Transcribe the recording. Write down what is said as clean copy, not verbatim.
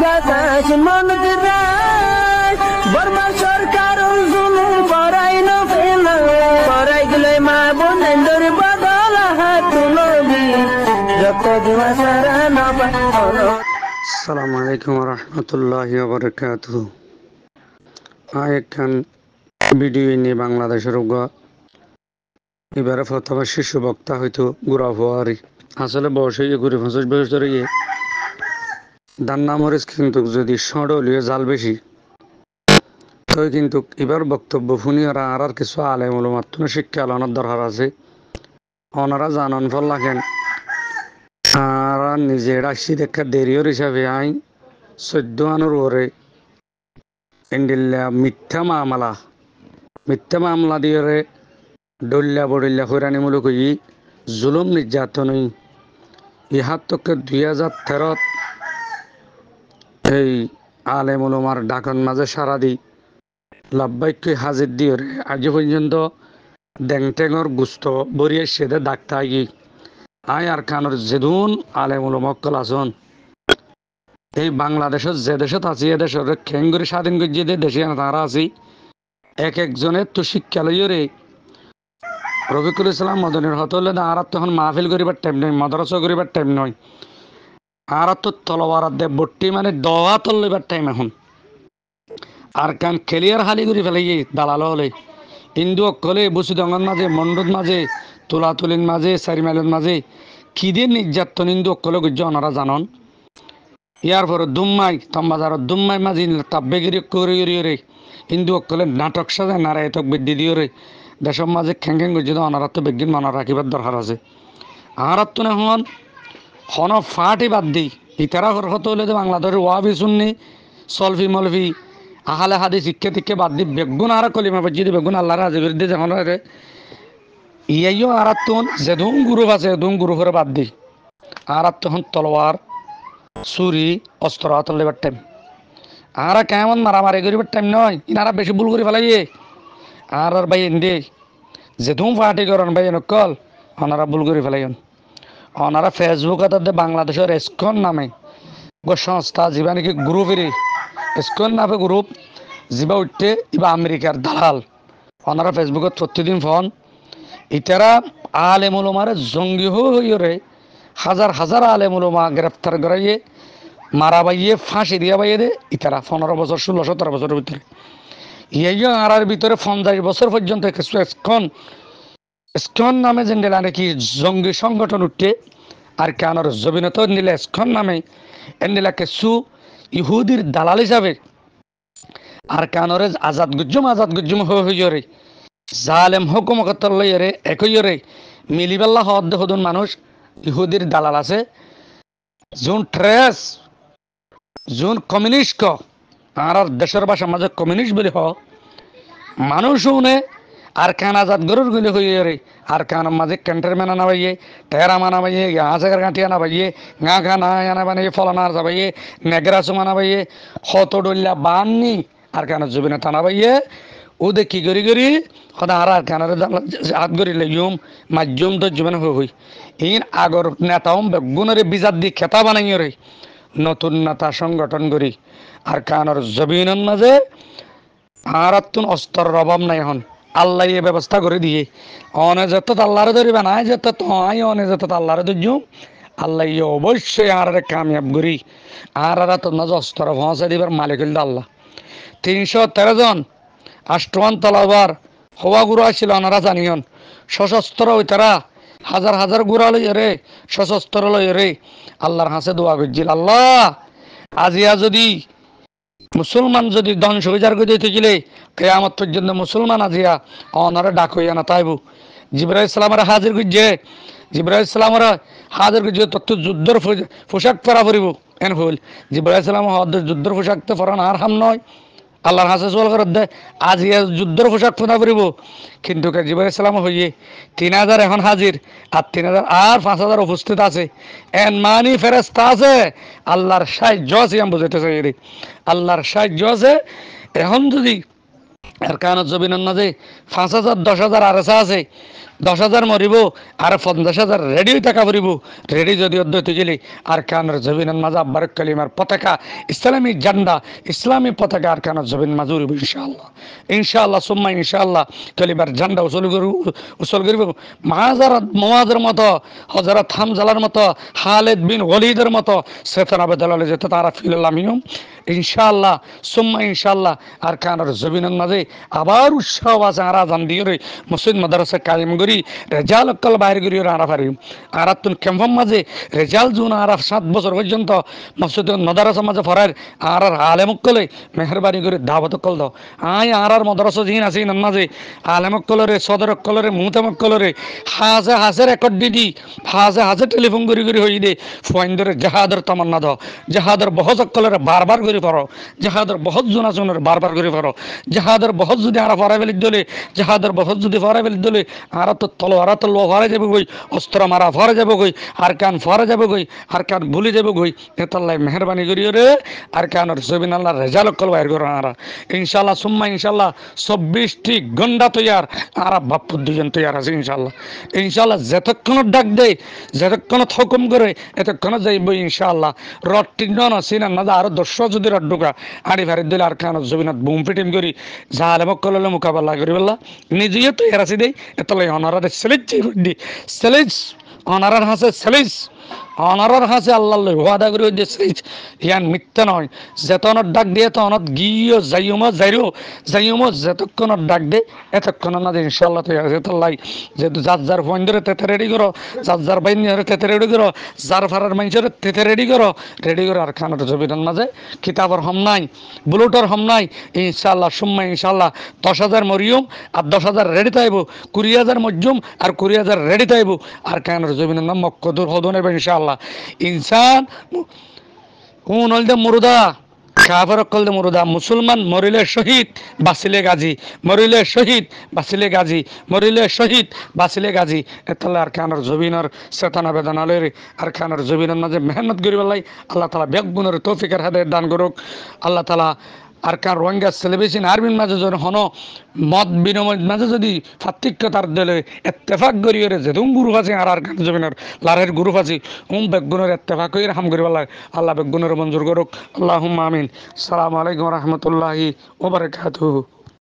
বাতাস মনত রায় বর্মা সরকার জুলুম করাই না ফেলা করাই গেলে মা বোনেদের বদল হাত তুলবি যত দিবা সারা না পালো। আসসালামু আলাইকুম ওয়া রাহমাতুল্লাহি ওয়া বারাকাতুহু। একখান ভিডিও নিয়ে বাংলাদেশের এবারে প্রথমে শিশু বক্তা হয়তো গুড়া হওয়ারই আসলে বয়স হয়ে 25 বছর ধরে দান্না মরিচ কিন্তু যদি সড়লিয়ে জাল বেশি তো কিন্তু এবার বক্তব্য শুনি আর কিছু আলেম ওলামার শিক্ষা আলানোর দরকার আছে। ওনারা জানান ফল লাগেন আর নিজে রাশি দেখা দেরিয়র হিসাবে আই 14 আনুর ওরে ইন্ডিল্লা মিথ্যা মামলা দিয়ে ডল্লা বডল্লা হইরানিমূলক জুলুম নির্যাতন ইহার তকে 2013 এই আলেম ওলামার ডাকন মাঝে সারা দি লাভবাক্য হাজির দিয়ে আজ পর্যন্ত ড্যাংটেঙর গুস্ত বরিয়ে সেদে ডাক্তা আয় আর কানোর যেদুন আলেম ওলামা আসন এই বাংলাদেশের যে দেশত আছি এ দেশের খেঙ্গুরি স্বাধীন করে যে দেশে তারা আছি এক একজনের তো শিক্ষা লইরে রফিকুল ইসলাম মদনের হতে হলে আর তখন মাহফিল করিবার টাইম নয়, মাদ্রাসা করিবার টাইম নয়, আর তো তলবার দে বট্টি মানে দোয়া তল লইবার টাইম এখন আর কান খেলিয়ার হালি করে ফেলাই দালাল হলে হিন্দু অকলে বসুদঙ্গর মাঝে মন্ডুর মাঝে তুলাতুলির মাঝে চারিমাইলের মাঝে কি দিয়ে নির্যাতন হিন্দু অকলে গুজ্জ ওনারা জানন। ইয়ার পরে দুম্মাই তম্বাজার দুম্মাই মাঝি তাব্বেগিরি করে হিন্দু অকলে নাটক সাজে নারায় তক বৃদ্ধি দিয়ে দেশের মাঝে খেং গুজি অনার তো বেগিন মনে রাখিবার দরকার আছে। আর তো এখন হন ফাটি বাদ দিই ইতারা হতে হলে বাংলাদেশের ওয়াবি শুননি সলফি মলফি আহালে হাদি শিক্ষা টিক্ষে বাদ দি বেগুন আর কলিমা বাজি দি বেগুন আল্লাহর হাজির দিয়ে যখন ইয়াইও আর তখন যেদুম গুরু আছে এদুম গুরু করে বাদ দি আর তখন তলোয়ার ছুরি অস্ত্র হাত লেবার টাইম আর কেমন মারামারি করিবার টাইম নয় ইনারা বেশি ভুল করে ফেলাইয়ে আর ভাই এনে যেদুম পার্টি করেন ভাই নকল ওনারা ভুল করে ফেলাইন। ওনারা ফেসবুকত বাংলাদেশের এসকন নামে সংস্থা যা নাকি গ্রুপেরই এসকন নামে গ্রুপ যা উঠতে ইবা আমেরিকার দালাল ওনারা ফেসবুকত প্রতিদিন ফোন ইতারা আলেম ওলামারে জঙ্গি হইরে হাজার হাজার আলেম ওলামা গ্রেফতার করাইয়ে মারা বাইয়ে ফাঁসি দিয়া বাইয়ে দে ইতারা 15 বছর 16-17 বছরের ভিতরে ইয়ে আর ভিতরে 50 বছর পর্যন্ত এসকন নামে যে নাকি জঙ্গি সংগঠন উঠতে আর কানোর জবিনত নিলে এসকন নামে এনিলা কিছু ইহুদির দালাল হিসাবে আর কানোরে আজাদ গুজ্জুম হইরে জালেম হুকুমত লইরে একইরে মিলিবাল্লা হদ হদুন মানুষ ইহুদির দালাল আছে জুন ট্রেস জুন কমিউনিস্ট আর দেশের ভাষার মাঝে কমিউনিস্ট বলি মানুষ শুনে আর কান আজাদ গরুর গুলি হইরে আর কান মাঝে ক্যান্টার মানা না বাইয়ে টেরা মানা বাইয়ে গাছের গাঁটিয়া না বাইয়ে গা গা না আনা বানিয়ে ফলানা যা বাইয়ে নেগরাসু মানা বাইয়ে হত ডল্লা বাননি আর কানের জবিনে টানা বাইয়ে ও দেখি গড়ি সদা আর কানের হাত গড়ি লেগুম মাধ্যম তো জীবন হই ইন আগর নেতাও বেগুনের বিজাত দি খেতা বানাইয়ে রে নতুন নেতা সংগঠন করি আর কানের জবিনের মাঝে আর তুন অস্ত্রের অভাব নাই এখন আল্লাহ এ ব্যবস্থা করে দিয়ে অনে যত আল্লাহরে ধরিবে না যেত তাই অনে যত আল্লাহরে ধরছুম আল্লাহ অবশ্যই আর কামিয়াব করি আর তোমরা যে অস্ত্র পৌঁছে দিবার মালিক হইল আল্লাহ। 313 জন আষ্টমান তলাবার হওয়া গুরু আসছিল ওনারা জানিয়ন সশস্ত্র ওই তারা হাজার হাজার গুড়া লই রে সশস্ত্র লই রে আল্লাহর হাসে দোয়া করছিল আল্লাহ আজিয়া যদি মুসলমান যদি ধ্বংস হইজার গই দিতে কেয়ামত পর্যন্ত মুসলমান আজিয়া অনারে ডাক হইয়া না তাইবু জিবরাইল ইসলামের হাজির গুজে জিবরাইল ইসলামের হাজির গুজে তত যুদ্ধের পোশাক পরা পরিব এন হইল জিবরাইল ইসলাম যুদ্ধের পোশাক তো পরান আর হাম নয় আল্লাহর হাসে চল করে দে আজিয়া যুদ্ধের পোশাক পরা পরিব কিন্তু জিবরাইল ইসলাম হইয়ে 3000 এখন হাজির আর 3000 আর 5000 উপস্থিত আছে এন মানি ফেরেশতা আছে আল্লাহর সাহায্য আছে আমি বুঝাইতে চাই রে আল্লাহর সাহায্য আছে এখন যদি আর কানত জবিনের মাঝে 5,000 10,000 আরসা আছে 10,000 মরিব আর 50,000 রেডি টাকা পড়িব রেডি যদি অধ্যত গেলে আর কানের জবিনের মাঝে আব্বার কালিমার পতাকা ইসলামী ঝান্ডা ইসলামী পতাকা আর কানের জবিন মাঝে উড়িব ইনশাআল্লাহ ইনশাআল্লাহ সুম্মা ইনশাআল্লাহ কালিমার ঝান্ডা উসল করিব মহাজের মতো হযরত হামজালার মতো খালিদ বিন ওয়ালিদের মতো চেতনা বদলালে যেতে তারা ফিল আমিনুম ইনশাআল্লাহ সুম্মা ইনশাআল্লাহ আর কানের জবিনের মাঝে আবার উৎসাহ আছে আর জান দিয়ে মসজিদ মাদ্রাসা কায়েম করি রেজাল অক্কল বাইর করি আরা পারিম আর তুন ক্যাম্পম মাঝে রেজাল জুন আর 7 বছর পর্যন্ত মসজিদ মাদ্রাসা মাঝে ফরার আর আলেম অক্কলে মেহরবানি করে দাওয়াত অক্কল দাও আর মাদ্রাসা জিন আছে ইনার মাঝে আলেম অক্কলরে সদর অক্কলরে মুহতাম অক্কলরে হাজে রেকর্ড দিদি হাজে টেলিফোন করি হই দে ফুয়াইন্দরে জাহাদের তামান্না দাও জাহাদের বহজ অক্কলরে বারবার করে পড়ো জাহাদের বহজ জোনাজনের বারবার করে পড়ো জাহাদের বহজ যদি আর ফরাই ফেলি দলে জাহাদের বহজ যদি ফরাই ফেলি দলে আর তো তলোয়ারা তো লো ফরে যাবে গই অস্ত্র মারা ফরে যাব গই আর কান ফরে যাব গই আর কান ভুলে যাব গই এতাল্লাই মেহরবানি করিও রে আর কানের জবিন আল্লাহ রেজাল অক্কল বাইর করো আর ইনশাআল্লাহ সুম্মা ইনশাআল্লাহ 24টি গন্ডা তৈয়ার আর বাপ্পু দুজন তৈয়ার আছে ইনশাআল্লাহ ইনশাআল্লাহ যতক্ষণ ডাক দেয় যতক্ষণ হুকুম করে এতক্ষণ যাইব ইনশাআল্লাহ রটটি নন সিনা না আর 10 যদি রড ঢুকা আড়ি ভারি দিলে আর কানের জবিনত বুম ফিটিং করি জাহালে মক্কললে মোকাবেলা করি বললা নিজে তৈয়ার আছে দেই এতলাই অনারারে সেলিজ দি সেলিজ অনারার হাসে সেলিজ অনারার হাসে আল্লাহ ওয়াদা করে যে সেলিজ ইয়ান মিথ্যা নয় যেতনত ডাক দিয়ে তনত গিয়ে যাইমো যতক্ষণ ডাক দে এতক্ষণ না ইনশাআল্লাহ তৈরি আছে তাল্লাই যেহেতু যার ফোন ধরে তেতে রেডি করো যার বাইন ধরে তেতে রেডি করো যার ফারার মানুষের তেতে রেডি করো আর খানোর জবিনের মাঝে কিতাবর হম নাই বুলুটর হম নাই ইনশাআল্লাহ সুম্মা ইনশাআল্লাহ 10,000 মরিয়ম আর 10,000 রেডি তাইব 20,000 মজ্জুম আর 20,000 রেডি তাইব আর খানোর জবিনের নাম মক্কদুর হদন এবং ইনশাআল্লাহ ইনসান কোন হলদে মুরুদা কাফের কল দে মুরুদা মুসলমান মরিলে শহীদ বাঁচিলে গাজী মরিলে শহীদ বাঁচিলে গাজী মরিলে শহীদ বাঁচিলে গাজী এতালে আর খানোর জবিনের চেতনা বেদনা লই আর খানোর জবিনের মাঝে মেহনত করি পেলাই আল্লাহ তালা বেগুনের তৌফিকের হাতে দান করুক আল্লাহ তালা আর কার রোহিঙ্গা সেলিব্রেশন আর্মির মাঝে যদি হন মত বিনিময়ের মাঝে যদি পার্থক্যতার দিলে এত্তেফাক করিয়ে যেদুম গ্রুপ আছে আর কার জমিনের লারের গ্রুপ আছে বেগুনের এত্তেফাক করে হাম করি পেলাই আল্লাহ বেগুনের মঞ্জুর করুক আল্লাহুম্মা আমিন। আসসালামু আলাইকুম রহমতুল্লাহি ওয়া বারাকাতুহু।